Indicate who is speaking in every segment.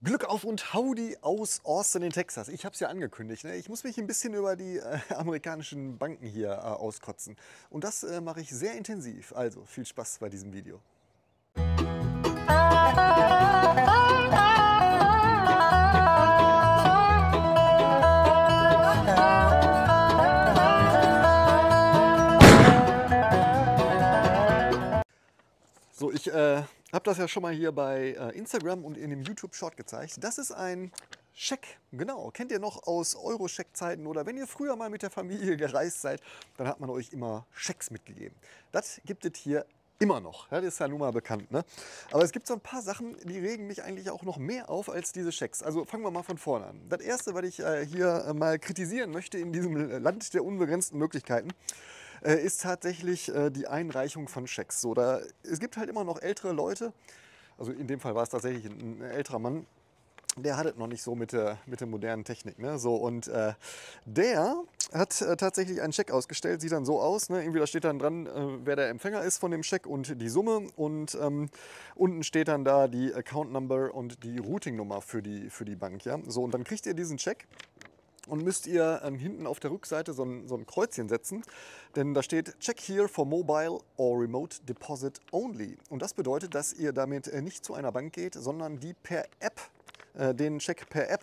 Speaker 1: Glück auf und Howdy aus Austin in Texas. Ich habe es ja angekündigt. Ne? Ich muss mich ein bisschen über die amerikanischen Banken hier auskotzen. Und das mache ich sehr intensiv. Also viel Spaß bei diesem Video. So, ich habe das ja schon mal hier bei Instagram und in dem YouTube-Short gezeigt. Das ist ein Scheck, genau. Kennt ihr noch aus Euro-Scheck-Zeiten oder wenn ihr früher mal mit der Familie gereist seid, dann hat man euch immer Schecks mitgegeben. Das gibt es hier immer noch. Ja, das ist ja nun mal bekannt. Ne? Aber es gibt so ein paar Sachen, die regen mich eigentlich auch noch mehr auf als diese Schecks. Also fangen wir mal von vorne an. Das erste, was ich hier mal kritisieren möchte in diesem Land der unbegrenzten Möglichkeiten, ist tatsächlich die Einreichung von Schecks. So, es gibt halt immer noch ältere Leute, also in dem Fall war es tatsächlich ein älterer Mann, der hat es noch nicht so mit der modernen Technik. Ne? So, und der hat tatsächlich einen Scheck ausgestellt, sieht dann so aus. Ne? Irgendwie da steht dann dran, wer der Empfänger ist von dem Scheck und die Summe. Und unten steht dann da die Account Number und die Routing-Nummer für die Bank. Ja? So, und dann kriegt ihr diesen Scheck. Und müsst ihr hinten auf der Rückseite so ein Kreuzchen setzen, denn da steht Check here for mobile or remote deposit only. Und das bedeutet, dass ihr damit nicht zu einer Bank geht, sondern die per App, den Scheck per App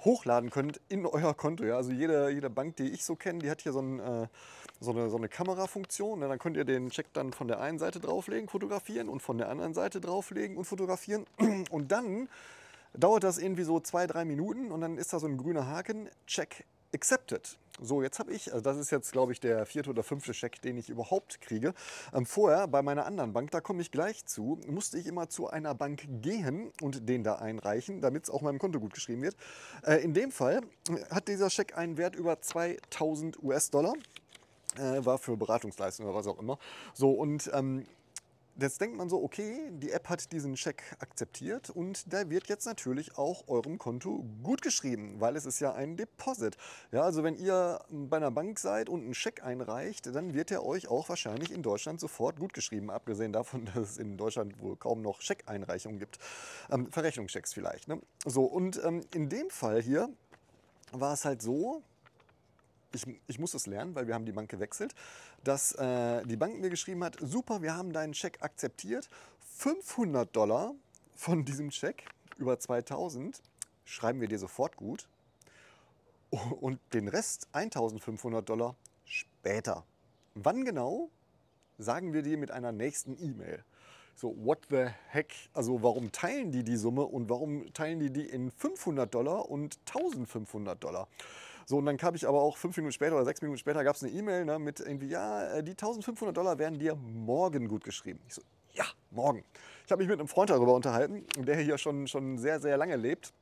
Speaker 1: hochladen könnt in euer Konto. Ja? Also jede Bank, die ich so kenne, die hat hier so eine Kamerafunktion. Ne? Dann könnt ihr den Scheck dann von der einen Seite drauflegen, fotografieren und von der anderen Seite drauflegen und fotografieren. Und dann dauert das irgendwie so 2-3 Minuten und dann ist da so ein grüner Haken, Check accepted. So, jetzt habe ich, also das ist jetzt glaube ich der 4. oder 5. Check, den ich überhaupt kriege. Vorher bei meiner anderen Bank, da komme ich gleich zu, musste ich immer zu einer Bank gehen und den da einreichen, damit es auch meinem Konto gut geschrieben wird. In dem Fall hat dieser Check einen Wert über 2000 US-Dollar. War für Beratungsleistungen oder was auch immer. So, und jetzt denkt man so, okay, die App hat diesen Check akzeptiert und der wird jetzt natürlich auch eurem Konto gut geschrieben, weil es ist ja ein Deposit. Ja, also wenn ihr bei einer Bank seid und einen Check einreicht, dann wird er euch auch wahrscheinlich in Deutschland sofort gut geschrieben, abgesehen davon, dass es in Deutschland wohl kaum noch Check-Einreichungen gibt. Verrechnungschecks vielleicht. Ne? So, und in dem Fall hier war es halt so, ich muss es lernen, weil wir haben die Bank gewechselt, dass die Bank mir geschrieben hat, super, wir haben deinen Scheck akzeptiert, 500 Dollar von diesem Scheck, über 2000, schreiben wir dir sofort gut und den Rest, 1500 Dollar, später. Wann genau, sagen wir dir mit einer nächsten E-Mail. So, what the heck? Also warum teilen die Summe und warum teilen die in 500 Dollar und 1500 Dollar? So, und dann habe ich aber auch 5 Minuten später oder 6 Minuten später gab es eine E-Mail, ne, mit irgendwie, ja, die 1500 Dollar werden dir morgen gut geschrieben. Ich so, ja, morgen. Ich habe mich mit einem Freund darüber unterhalten, der hier schon sehr, sehr lange lebt.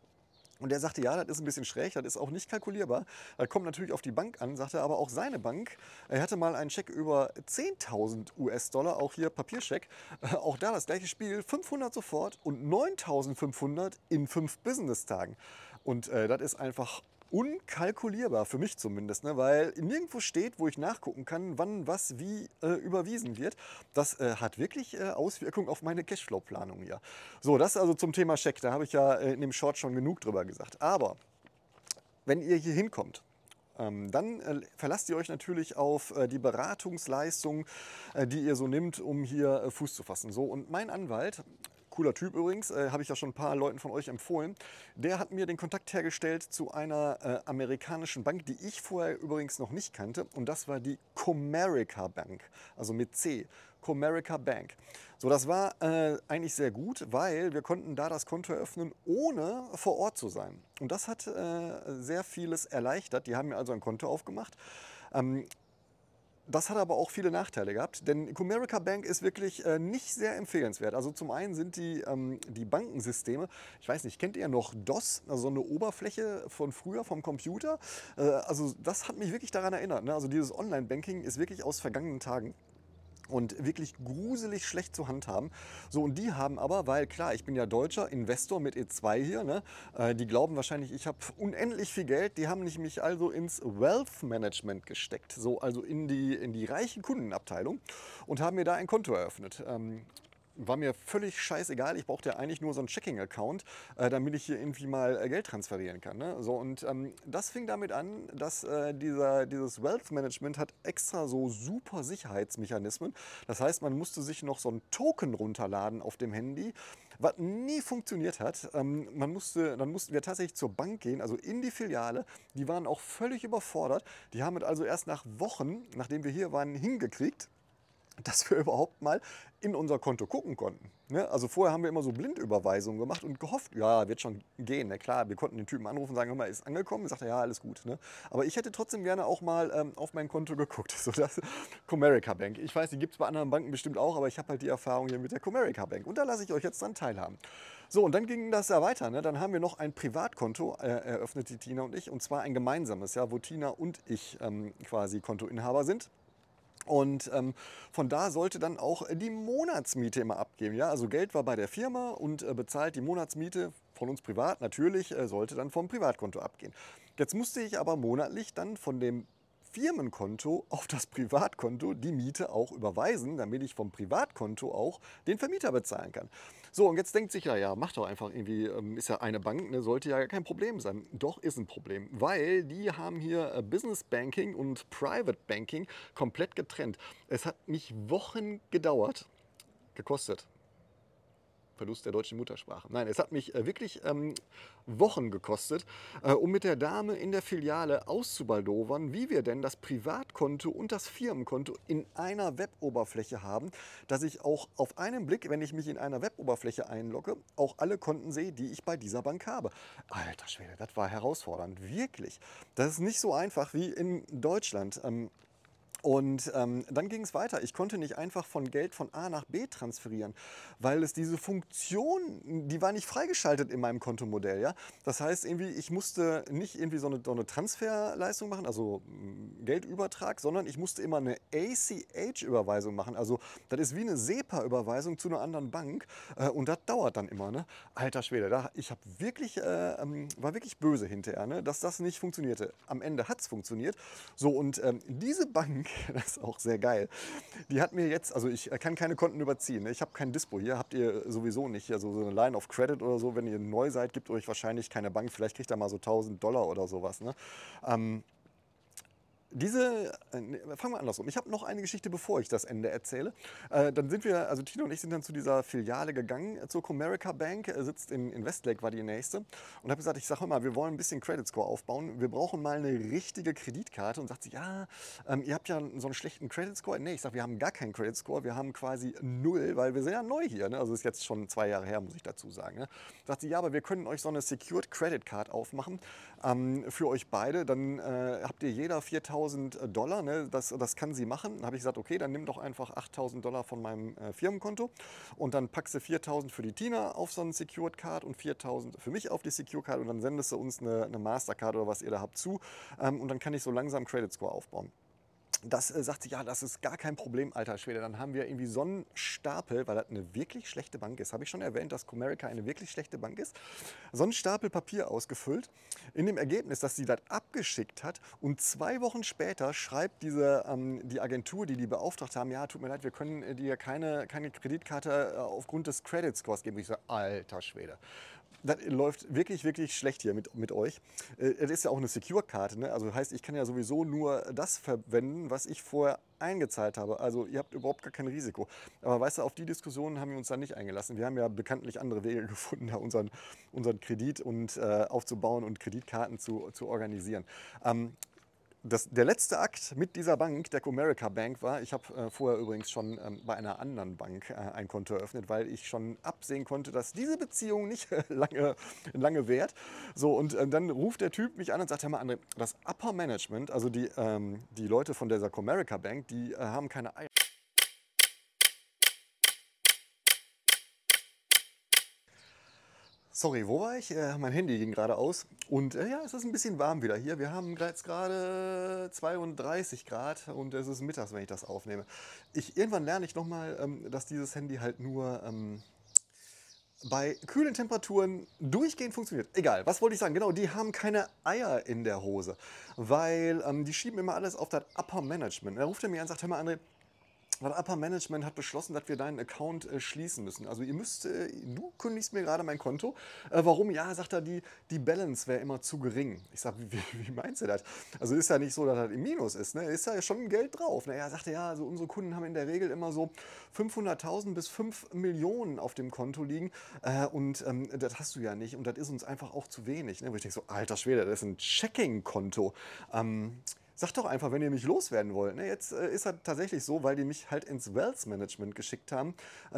Speaker 1: Und der sagte, ja, das ist ein bisschen schräg, das ist auch nicht kalkulierbar. Das kommt natürlich auf die Bank an, sagte aber auch seine Bank. Er hatte mal einen Scheck über 10.000 US-Dollar, auch hier Papierscheck. Auch da das gleiche Spiel, 500 sofort und 9.500 in 5 Business-Tagen. Und das ist einfach unkalkulierbar, für mich zumindest, ne? Weil nirgendwo steht, wo ich nachgucken kann, wann, was, wie überwiesen wird. Das hat wirklich Auswirkungen auf meine Cashflow-Planung hier. So, das also zum Thema Scheck, da habe ich ja in dem Short schon genug drüber gesagt. Aber wenn ihr hier hinkommt, dann verlasst ihr euch natürlich auf die Beratungsleistung, die ihr so nimmt, um hier Fuß zu fassen. So, und mein Anwalt, cooler Typ übrigens, habe ich ja schon ein paar Leuten von euch empfohlen. Der hat mir den Kontakt hergestellt zu einer amerikanischen Bank, die ich vorher übrigens noch nicht kannte. Und das war die Comerica Bank, also mit C. Comerica Bank. So, das war eigentlich sehr gut, weil wir konnten da das Konto eröffnen, ohne vor Ort zu sein. Und das hat sehr vieles erleichtert. Die haben mir also ein Konto aufgemacht. Das hat aber auch viele Nachteile gehabt, denn Comerica Bank ist wirklich nicht sehr empfehlenswert. Also zum einen sind die Bankensysteme, ich weiß nicht, kennt ihr noch DOS, also so eine Oberfläche von früher vom Computer? Also das hat mich wirklich daran erinnert. Ne? Also dieses Online-Banking ist wirklich aus vergangenen Tagen. Und wirklich gruselig schlecht zu handhaben. So, und die haben aber, weil klar, ich bin ja deutscher Investor mit E2 hier, ne? Die glauben wahrscheinlich, ich habe unendlich viel Geld, die haben mich also ins Wealth Management gesteckt, so also in die reichen Kundenabteilung und haben mir da ein Konto eröffnet. war mir völlig scheißegal. Ich brauchte ja eigentlich nur so einen Checking-Account, damit ich hier irgendwie mal Geld transferieren kann. Ne? So, und das fing damit an, dass dieses Wealth Management hat extra so super Sicherheitsmechanismen. Das heißt, man musste sich noch so einen Token runterladen auf dem Handy, was nie funktioniert hat. Dann mussten wir tatsächlich zur Bank gehen, also in die Filiale. Die waren auch völlig überfordert. Die haben es also erst nach Wochen, nachdem wir hier waren, hingekriegt, dass wir überhaupt mal in unser Konto gucken konnten. Ne? Also vorher haben wir immer so Blindüberweisungen gemacht und gehofft, ja, wird schon gehen. Ne? Klar, wir konnten den Typen anrufen und sagen, hör mal, ist angekommen? Sagt er, ja, alles gut. Ne? Aber ich hätte trotzdem gerne auch mal auf mein Konto geguckt. So das Comerica Bank. Ich weiß, die gibt es bei anderen Banken bestimmt auch, aber ich habe halt die Erfahrung hier mit der Comerica Bank. Und da lasse ich euch jetzt dran teilhaben. So, und dann ging das ja weiter. Ne? Dann haben wir noch ein Privatkonto eröffnet, die Tina und ich. Und zwar ein gemeinsames, ja, wo Tina und ich quasi Kontoinhaber sind. Und von da sollte dann auch die Monatsmiete immer abgeben. Ja? Also Geld war bei der Firma und bezahlt die Monatsmiete von uns privat natürlich, sollte dann vom Privatkonto abgehen. Jetzt musste ich aber monatlich dann von dem Firmenkonto auf das Privatkonto die Miete auch überweisen, damit ich vom Privatkonto auch den Vermieter bezahlen kann. So, und jetzt denkt sich ja, mach doch einfach irgendwie, ist ja eine Bank, ne, sollte ja kein Problem sein. Doch ist ein Problem, weil die haben hier Business Banking und Private Banking komplett getrennt. Es hat mich Wochen gedauert, gekostet. Verlust der deutschen Muttersprache. Nein, es hat mich wirklich Wochen gekostet, um mit der Dame in der Filiale auszubaldowern, wie wir denn das Privatkonto und das Firmenkonto in einer Weboberfläche haben, dass ich auch auf einen Blick, wenn ich mich in einer Weboberfläche einlogge, auch alle Konten sehe, die ich bei dieser Bank habe. Alter Schwede, das war herausfordernd, wirklich. Das ist nicht so einfach wie in Deutschland. Und dann ging es weiter. Ich konnte nicht einfach von Geld von A nach B transferieren, weil es diese Funktion, die war nicht freigeschaltet in meinem Kontomodell. Ja? Das heißt, irgendwie, ich musste nicht irgendwie so eine Transferleistung machen, also Geldübertrag, sondern ich musste immer eine ACH-Überweisung machen. Also das ist wie eine SEPA-Überweisung zu einer anderen Bank und das dauert dann immer. Ne? Alter Schwede, ich hab wirklich, war wirklich böse hinterher, ne? Dass das nicht funktionierte. Am Ende hat es funktioniert. So, und diese Bank, das ist auch sehr geil. Die hat mir jetzt, also ich kann keine Konten überziehen. Ne? Ich habe kein Dispo hier, habt ihr sowieso nicht. Also so eine Line of Credit oder so, wenn ihr neu seid, gibt euch wahrscheinlich keine Bank. Vielleicht kriegt ihr mal so $1000 oder sowas. Ne? Fangen wir andersrum. Ich habe noch eine Geschichte, bevor ich das Ende erzähle. Dann sind wir, also Tino und ich sind dann zu dieser Filiale gegangen, zur Comerica Bank, sitzt in Westlake, war die nächste. Und habe gesagt, ich sage mal, wir wollen ein bisschen Credit Score aufbauen. Wir brauchen mal eine richtige Kreditkarte. Und sagt sie, ja, ihr habt ja so einen schlechten Credit Score. Nee, ich sage, wir haben gar keinen Credit Score. Wir haben quasi 0, weil wir sind ja neu hier. Ne? Also ist jetzt schon 2 Jahre her, muss ich dazu sagen. Ne? Sagt sie, ja, aber wir können euch so eine Secured Credit Card aufmachen für euch beide. Dann habt ihr jeder $4000. Ne? Das kann sie machen. Dann habe ich gesagt, okay, dann nimm doch einfach $8000 von meinem Firmenkonto und dann packst du 4000 für die Tina auf so eine Secured Card und 4000 für mich auf die Secured Card und dann sendest du uns eine Mastercard oder was ihr da habt zu und dann kann ich so langsam Credit Score aufbauen. Das sagt sie, ja, das ist gar kein Problem, alter Schwede. Dann haben wir irgendwie so einen Stapel, weil das eine wirklich schlechte Bank ist. Habe ich schon erwähnt, dass Comerica eine wirklich schlechte Bank ist? So einen Stapel Papier ausgefüllt. In dem Ergebnis, dass sie das abgeschickt hat und 2 Wochen später schreibt die Agentur, die beauftragt haben, ja, tut mir leid, wir können dir keine Kreditkarte aufgrund des Credit Scores geben. Ich sage, alter Schwede. Das läuft wirklich, wirklich schlecht hier mit euch. Es ist ja auch eine Secure-Karte, ne? Also heißt, ich kann ja sowieso nur das verwenden, was ich vorher eingezahlt habe. Also ihr habt überhaupt gar kein Risiko. Aber weißt du, auf die Diskussion haben wir uns dann nicht eingelassen. Wir haben ja bekanntlich andere Wege gefunden, da unseren Kredit aufzubauen und Kreditkarten zu organisieren. Der letzte Akt mit dieser Bank, der Comerica Bank, war, ich habe vorher übrigens schon bei einer anderen Bank ein Konto eröffnet, weil ich schon absehen konnte, dass diese Beziehung nicht lange währt. So, und dann ruft der Typ mich an und sagt, hör mal André, das Upper Management, also die Leute von dieser Comerica Bank, die haben keine Eier. Sorry, wo war ich? Mein Handy ging gerade aus. Und ja, es ist ein bisschen warm wieder hier. Wir haben jetzt gerade 32 Grad und es ist mittags, wenn ich das aufnehme. Irgendwann lerne ich nochmal, dass dieses Handy halt nur bei kühlen Temperaturen durchgehend funktioniert. Egal, was wollte ich sagen? Genau, die haben keine Eier in der Hose, weil die schieben immer alles auf das Upper Management. Da ruft er mir an und sagt, hör mal André, das Upper Management hat beschlossen, dass wir deinen Account schließen müssen. Also ihr müsst, du kündigst mir gerade mein Konto. Warum? Ja, sagt er, die Balance wäre immer zu gering. Ich sage, wie meinst du das? Also ist ja nicht so, dass das im Minus ist. Ne? Ist ja schon Geld drauf. Naja, sagt er, ja, also unsere Kunden haben in der Regel immer so 500.000 bis 5 Millionen auf dem Konto liegen. Und das hast du ja nicht. Und das ist uns einfach auch zu wenig. Ne? Wo ich denke so, alter Schwede, das ist ein Checking-Konto. Sagt doch einfach, wenn ihr mich loswerden wollt. Ne? Jetzt ist das tatsächlich so, weil die mich halt ins Wealth Management geschickt haben.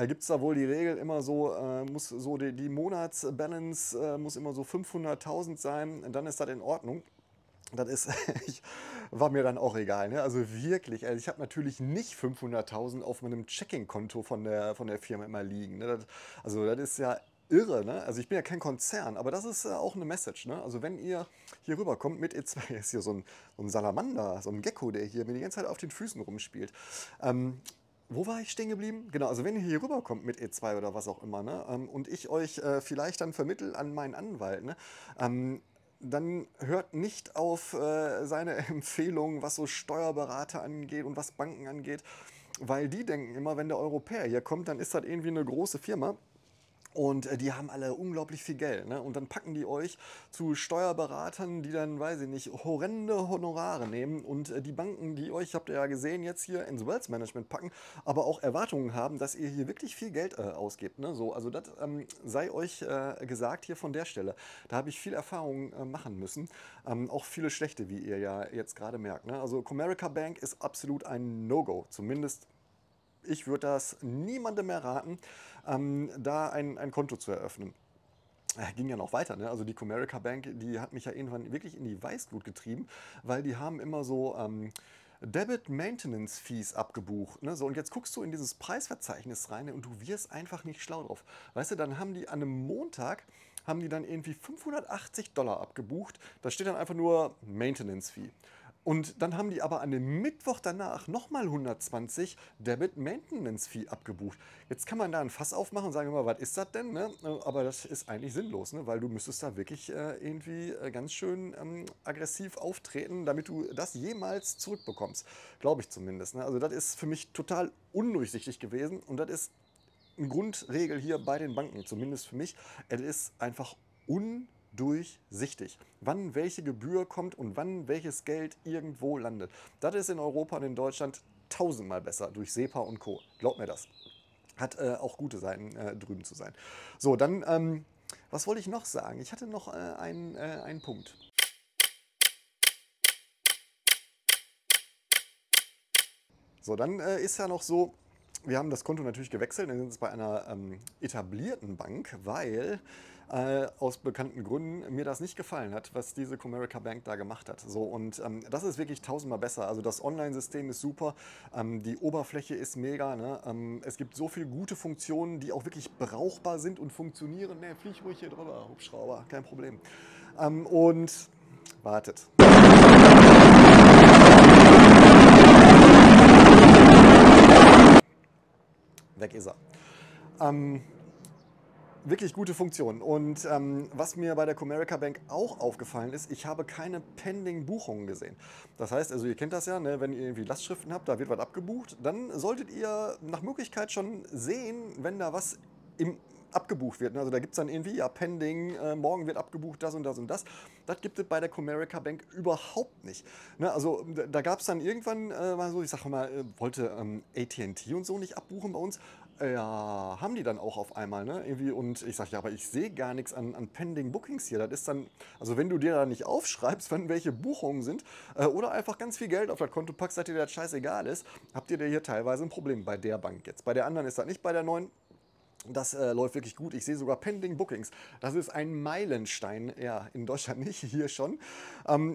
Speaker 1: Gibt es da wohl die Regel immer so, muss so die Monatsbalance muss immer so 500.000 sein, dann ist das in Ordnung. Das ist, ich, war mir dann auch egal. Ne? Also wirklich, also ich habe natürlich nicht 500.000 auf meinem Checking-Konto von der Firma immer liegen. Ne? Also das ist ja irre. Ne? Also ich bin ja kein Konzern, aber das ist auch eine Message. Ne? Also wenn ihr hier rüberkommt mit E2, ist hier so ein Salamander, so ein Gecko, der hier mir die ganze Zeit auf den Füßen rumspielt. Wo war ich stehen geblieben? Genau, also wenn ihr hier rüberkommt mit E2 oder was auch immer, ne, und ich euch vielleicht dann vermittel an meinen Anwalt, ne, dann hört nicht auf seine Empfehlungen, was so Steuerberater angeht und was Banken angeht, weil die denken immer, wenn der Europäer hier kommt, dann ist das irgendwie eine große Firma. Und die haben alle unglaublich viel Geld. Ne? Und dann packen die euch zu Steuerberatern, die dann, weiß ich nicht, horrende Honorare nehmen. Und die Banken, die euch, habt ihr ja gesehen, jetzt hier ins Wealth Management packen, aber auch Erwartungen haben, dass ihr hier wirklich viel Geld ausgebt. Ne? So, also das sei euch gesagt hier von der Stelle. Da habe ich viel Erfahrung machen müssen. Auch viele schlechte, wie ihr ja jetzt gerade merkt. Ne? Also Comerica Bank ist absolut ein No-Go. Zumindest ich würde das niemandem mehr raten, da ein Konto zu eröffnen. Ging ja noch weiter, ne? Also die Comerica Bank, die hat mich ja irgendwann wirklich in die Weißglut getrieben, weil die haben immer so Debit Maintenance Fees abgebucht. Ne? So, und jetzt guckst du in dieses Preisverzeichnis rein und du wirst einfach nicht schlau drauf. Weißt du, dann haben die an einem Montag haben die dann irgendwie $580 abgebucht. Da steht dann einfach nur Maintenance Fee. Und dann haben die aber an dem Mittwoch danach nochmal 120 Debit Maintenance Fee abgebucht. Jetzt kann man da ein Fass aufmachen und sagen, immer, was ist das denn? Ne? Aber das ist eigentlich sinnlos, ne? Weil du müsstest da wirklich irgendwie ganz schön aggressiv auftreten, damit du das jemals zurückbekommst. Glaube ich zumindest. Ne? Also das ist für mich total undurchsichtig gewesen und das ist eine Grundregel hier bei den Banken, zumindest für mich. Es ist einfach undurchsichtig, wann welche Gebühr kommt und wann welches Geld irgendwo landet. Das ist in Europa und in Deutschland tausendmal besser durch SEPA und Co. Glaubt mir das. Hat auch gute Seiten, drüben zu sein. So, dann, was wollte ich noch sagen? Ich hatte noch einen Punkt. So, dann ist ja noch so, wir haben das Konto natürlich gewechselt, dann sind es bei einer etablierten Bank, weil aus bekannten Gründen mir das nicht gefallen hat, was diese Comerica Bank da gemacht hat. So, und das ist wirklich tausendmal besser. Also das Online-System ist super, die Oberfläche ist mega. Ne? Es gibt so viele gute Funktionen, die auch wirklich brauchbar sind und funktionieren. Ne, flieg ruhig hier drüber, Hubschrauber, kein Problem. Und wartet. Weg ist er. Wirklich gute Funktion. Und was mir bei der Comerica Bank auch aufgefallen ist, ich habe keine Pending-Buchungen gesehen. Das heißt, also ihr kennt das ja, ne, wenn ihr irgendwie Lastschriften habt, da wird was abgebucht, dann solltet ihr nach Möglichkeit schon sehen, wenn da was abgebucht wird. Also da gibt es dann irgendwie, ja, Pending, morgen wird abgebucht, das und das und das. Das gibt es bei der Comerica Bank überhaupt nicht. Ne, also da gab es dann irgendwann mal so, ich sag mal, wollte AT&T und so nicht abbuchen bei uns. Ja, haben die dann auch auf einmal, ne? Irgendwie, und ich sage, ja, aber ich sehe gar nichts an Pending Bookings hier. Das ist dann, also wenn du dir da nicht aufschreibst, wann welche Buchungen sind, oder einfach ganz viel Geld auf das Konto packst, dass dir das scheißegal ist, habt ihr da hier teilweise ein Problem bei der Bank jetzt. Bei der anderen ist das nicht, bei der neuen. Das läuft wirklich gut. Ich sehe sogar Pending Bookings. Das ist ein Meilenstein. Ja, in Deutschland nicht, hier schon.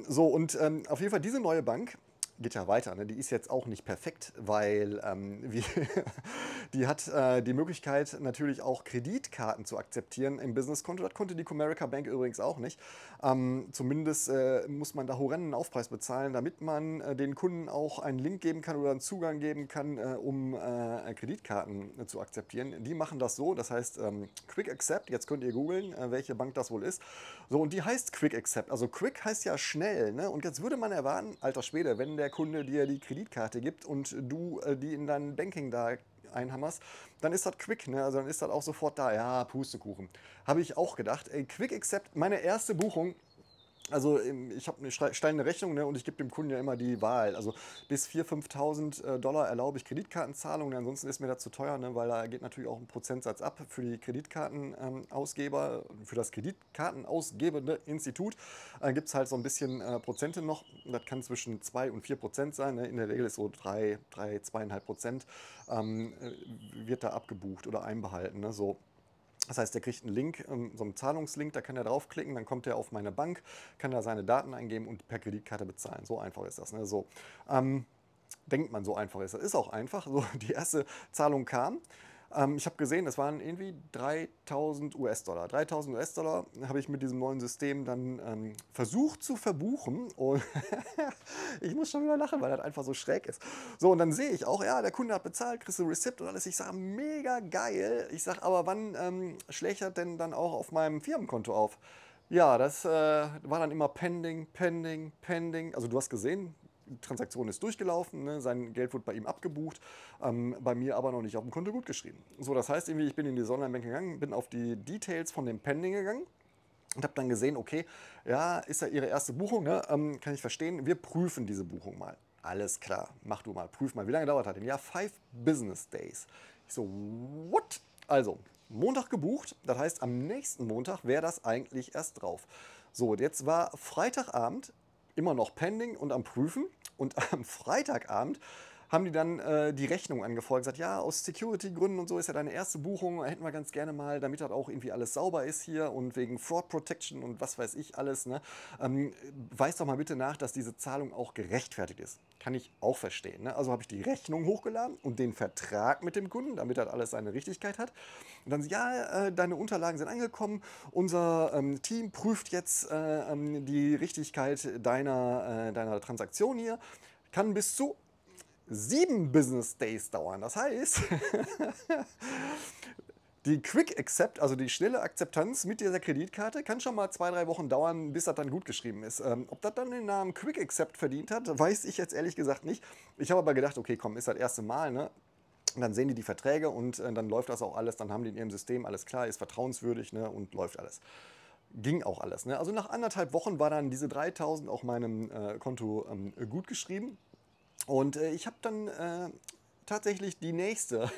Speaker 1: So, und auf jeden Fall diese neue Bank geht ja weiter. Ne? Die ist jetzt auch nicht perfekt, weil die hat die Möglichkeit, natürlich auch Kreditkarten zu akzeptieren im Businesskonto. Das konnte die Comerica Bank übrigens auch nicht. Zumindest muss man da horrenden Aufpreis bezahlen, damit man den Kunden auch einen Link geben kann oder einen Zugang geben kann, um Kreditkarten zu akzeptieren. Die machen das so, das heißt Quick Accept. Jetzt könnt ihr googeln, welche Bank das wohl ist. So, und die heißt Quick Accept. Also Quick heißt ja schnell. Ne? Und jetzt würde man erwarten, alter Schwede, wenn der Kunde dir die Kreditkarte gibt und du die in dein Banking da einhammerst, dann ist das quick, ne? Also dann ist das auch sofort da. Ja, Pustekuchen. Habe ich auch gedacht. Ey, Quick Accept, meine erste Buchung. Also ich habe eine steilende Rechnung, ne, und ich gebe dem Kunden ja immer die Wahl. Also bis 4.000, 5.000 Dollar erlaube ich Kreditkartenzahlungen, ansonsten ist mir das zu teuer, ne, weil da geht natürlich auch ein Prozentsatz ab für die Kreditkartenausgeber, für das Kreditkartenausgebende Institut. Gibt es halt so ein bisschen Prozente noch. Das kann zwischen 2 und 4% sein. Ne. In der Regel ist so 2,5% wird da abgebucht oder einbehalten. Ne, so. Das heißt, der kriegt einen Link, so einen Zahlungslink, da kann er draufklicken, dann kommt er auf meine Bank, kann da seine Daten eingeben und per Kreditkarte bezahlen. So einfach ist das. Ne? So, ähm, denkt man, so einfach ist das. Ist auch einfach. So, die erste Zahlung kam. Ich habe gesehen, es waren irgendwie 3.000 US-Dollar. 3.000 US-Dollar habe ich mit diesem neuen System dann versucht zu verbuchen. Und ich muss schon wieder lachen, weil das einfach so schräg ist. So, und dann sehe ich auch, ja, der Kunde hat bezahlt, kriegst du Receipt und alles. Ich sage, mega geil. Ich sage, aber wann schlägt das denn dann auch auf meinem Firmenkonto auf? Ja, das war dann immer pending, pending, pending. Also du hast gesehen, die Transaktion ist durchgelaufen, ne? Sein Geld wurde bei ihm abgebucht, bei mir aber noch nicht auf dem Konto gut geschrieben. So, das heißt irgendwie, ich bin in die Online-Bank gegangen, bin auf die Details von dem Pending gegangen und habe dann gesehen, okay, ja, ist ja Ihre erste Buchung, ne? Kann ich verstehen, wir prüfen diese Buchung mal. Alles klar, mach du mal, prüf mal. Wie lange dauert das denn? Ja, 5 Business Days. Ich so, what? Also, Montag gebucht, das heißt, am nächsten Montag wäre das eigentlich erst drauf. So, und jetzt war Freitagabend, immer noch pending und am Prüfen. Und am Freitagabend haben die dann die Rechnung angefordert, gesagt, ja, aus Security-Gründen und so ist ja deine erste Buchung, hätten wir ganz gerne mal, damit das auch irgendwie alles sauber ist hier und wegen Fraud Protection und was weiß ich alles, ne, weis doch mal bitte nach, dass diese Zahlung auch gerechtfertigt ist. Kann ich auch verstehen. Ne? Also habe ich die Rechnung hochgeladen und den Vertrag mit dem Kunden, damit das alles seine Richtigkeit hat. Und dann, ja, deine Unterlagen sind angekommen, unser Team prüft jetzt die Richtigkeit deiner Transaktion hier. Kann bis zu 7 Business Days dauern. Das heißt, die Quick Accept, also die schnelle Akzeptanz mit dieser Kreditkarte, kann schon mal 2, 3 Wochen dauern, bis das dann gut geschrieben ist. Ob das dann den Namen Quick Accept verdient hat, weiß ich jetzt ehrlich gesagt nicht. Ich habe aber gedacht, okay, komm, ist das erste Mal, ne? Und dann sehen die Verträge und dann läuft das auch alles. Dann haben die in ihrem System alles klar, ist vertrauenswürdig, ne? Und läuft alles. Ging auch alles. Ne? Also nach 1,5 Wochen war dann diese 3.000 auf meinem Konto gut geschrieben. Und ich habe dann tatsächlich die nächste,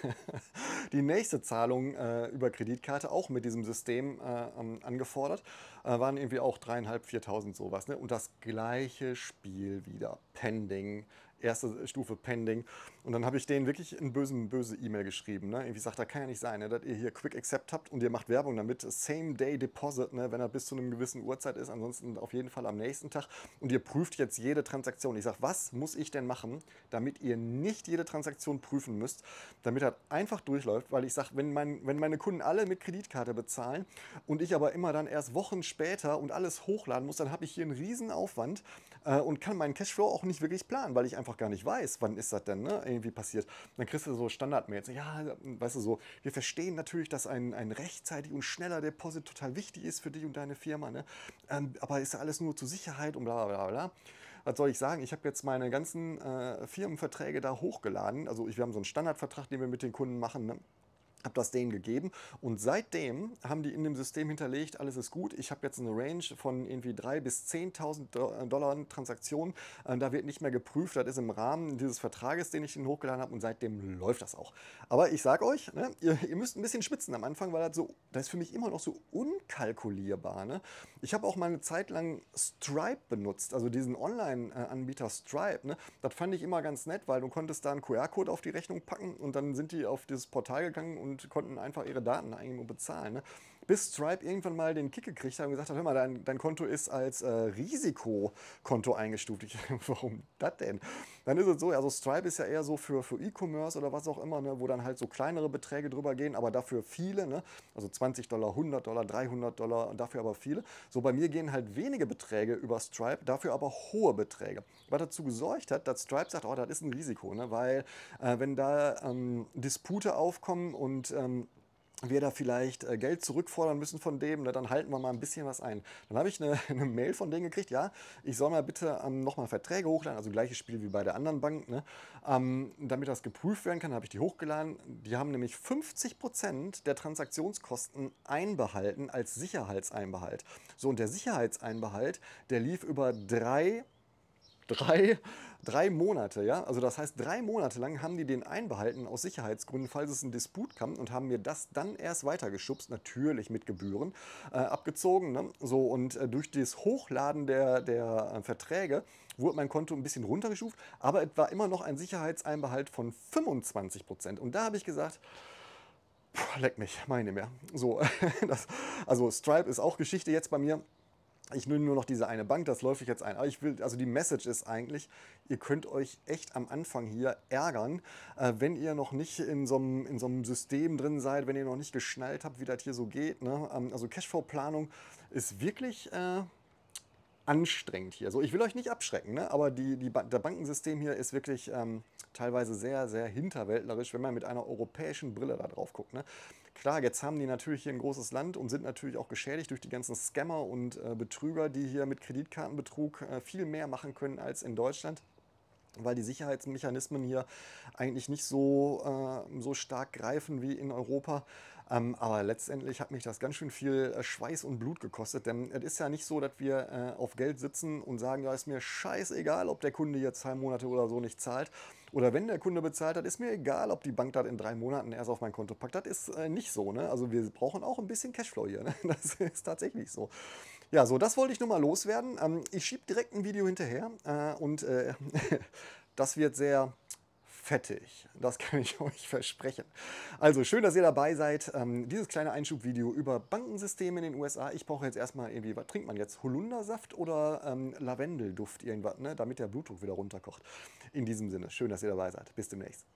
Speaker 1: die nächste Zahlung über Kreditkarte auch mit diesem System angefordert. Waren irgendwie auch 3.500, 4.000 sowas. Ne? Und das gleiche Spiel wieder. Pending. Erste Stufe Pending. Und dann habe ich denen wirklich eine böse E-Mail geschrieben. Ne? Irgendwie sagt, das kann ja nicht sein, ne? Dass ihr hier Quick Accept habt und ihr macht Werbung damit. Same-Day-Deposit, ne? Wenn er bis zu einer gewissen Uhrzeit ist. Ansonsten auf jeden Fall am nächsten Tag. Und ihr prüft jetzt jede Transaktion. Ich sage, was muss ich denn machen, damit ihr nicht jede Transaktion prüfen müsst, damit das einfach durchläuft? Weil ich sage, wenn meine Kunden alle mit Kreditkarte bezahlen und ich aber immer dann erst Wochen später und alles hochladen muss, dann habe ich hier einen riesen Aufwand und kann meinen Cashflow auch nicht wirklich planen, weil ich einfach gar nicht weiß, wann ist das denn, ne, irgendwie passiert. Dann kriegst du so Standardmails, ja, weißt du so, wir verstehen natürlich, dass ein rechtzeitig und schneller Deposit total wichtig ist für dich und deine Firma, ne, aber ist ja alles nur zur Sicherheit und bla bla bla. Was soll ich sagen? Ich habe jetzt meine ganzen Firmenverträge da hochgeladen. Also wir haben so einen Standardvertrag, den wir mit den Kunden machen, ne? Habe das denen gegeben und seitdem haben die in dem System hinterlegt, alles ist gut. Ich habe jetzt eine Range von irgendwie 3.000 bis 10.000 Dollar Transaktionen. Da wird nicht mehr geprüft, das ist im Rahmen dieses Vertrages, den ich ihnen hochgeladen habe und seitdem läuft das auch. Aber ich sage euch, ne, ihr müsst ein bisschen schwitzen am Anfang, weil das ist für mich immer noch so unkalkulierbar. Ne? Ich habe auch mal eine Zeit lang Stripe benutzt, also diesen Online-Anbieter Stripe. Ne? Das fand ich immer ganz nett, weil du konntest da einen QR-Code auf die Rechnung packen und dann sind die auf dieses Portal gegangen und konnten einfach ihre Daten eingeben und bezahlen. Ne? Bis Stripe irgendwann mal den Kick gekriegt hat und gesagt hat, hör mal, dein Konto ist als Risikokonto eingestuft. Warum das denn? Dann ist es so, also Stripe ist ja eher so für E-Commerce oder was auch immer, ne, wo dann halt so kleinere Beträge drüber gehen, aber dafür viele, ne? Also 20 Dollar, 100 Dollar, 300 Dollar und dafür aber viele. So bei mir gehen halt wenige Beträge über Stripe, dafür aber hohe Beträge. Was dazu gesorgt hat, dass Stripe sagt, oh, das ist ein Risiko, ne? Weil wenn da Dispute aufkommen und wir da vielleicht Geld zurückfordern müssen von dem, ne, dann halten wir mal ein bisschen was ein. Dann habe ich eine, eine Mail von denen gekriegt, ja, ich soll mal bitte nochmal Verträge hochladen, also gleiches Spiel wie bei der anderen Bank, ne, damit das geprüft werden kann, habe ich die hochgeladen. Die haben nämlich 50% der Transaktionskosten einbehalten als Sicherheitseinbehalt. So, und der Sicherheitseinbehalt, der lief über drei, drei Monate, ja. Also das heißt, 3 Monate lang haben die den einbehalten aus Sicherheitsgründen, falls es einen Disput kam, und haben mir das dann erst weitergeschubst, natürlich mit Gebühren, abgezogen. Ne? So, und durch das Hochladen der Verträge wurde mein Konto ein bisschen runtergestuft, aber es war immer noch ein Sicherheitseinbehalt von 25%. Und da habe ich gesagt, leck mich, meine mehr. So, also Stripe ist auch Geschichte jetzt bei mir. Ich nehme nur noch diese eine Bank, das läuft ich jetzt ein. Aber ich will, also die Message ist eigentlich, ihr könnt euch echt am Anfang hier ärgern, wenn ihr noch nicht in so einem System drin seid, wenn ihr noch nicht geschnallt habt, wie das hier so geht. Ne? Also Cashflow-Planung ist wirklich anstrengend hier. So, ich will euch nicht abschrecken, ne? Aber der Bankensystem hier ist wirklich teilweise sehr, sehr hinterwäldlerisch, wenn man mit einer europäischen Brille da drauf guckt. Ne? Klar, jetzt haben die natürlich hier ein großes Land und sind natürlich auch geschädigt durch die ganzen Scammer und Betrüger, die hier mit Kreditkartenbetrug viel mehr machen können als in Deutschland, weil die Sicherheitsmechanismen hier eigentlich nicht so stark greifen wie in Europa. Aber letztendlich hat mich das ganz schön viel Schweiß und Blut gekostet, denn es ist ja nicht so, dass wir auf Geld sitzen und sagen, ja, ist mir scheißegal, ob der Kunde jetzt 2 Monate oder so nicht zahlt. Oder wenn der Kunde bezahlt hat, ist mir egal, ob die Bank das in 3 Monaten erst auf mein Konto packt. Das ist nicht so. Ne? Also wir brauchen auch ein bisschen Cashflow hier. Ne? Das ist tatsächlich so. Ja, so, das wollte ich nur mal loswerden. Ich schiebe direkt ein Video hinterher und das wird sehr fettig. Das kann ich euch versprechen. Also schön, dass ihr dabei seid. Dieses kleine Einschubvideo über Bankensysteme in den USA. Ich brauche jetzt erstmal irgendwie, was trinkt man jetzt? Holundersaft oder Lavendelduft, irgendwas, ne? Damit der Blutdruck wieder runterkocht. In diesem Sinne, schön, dass ihr dabei seid. Bis demnächst.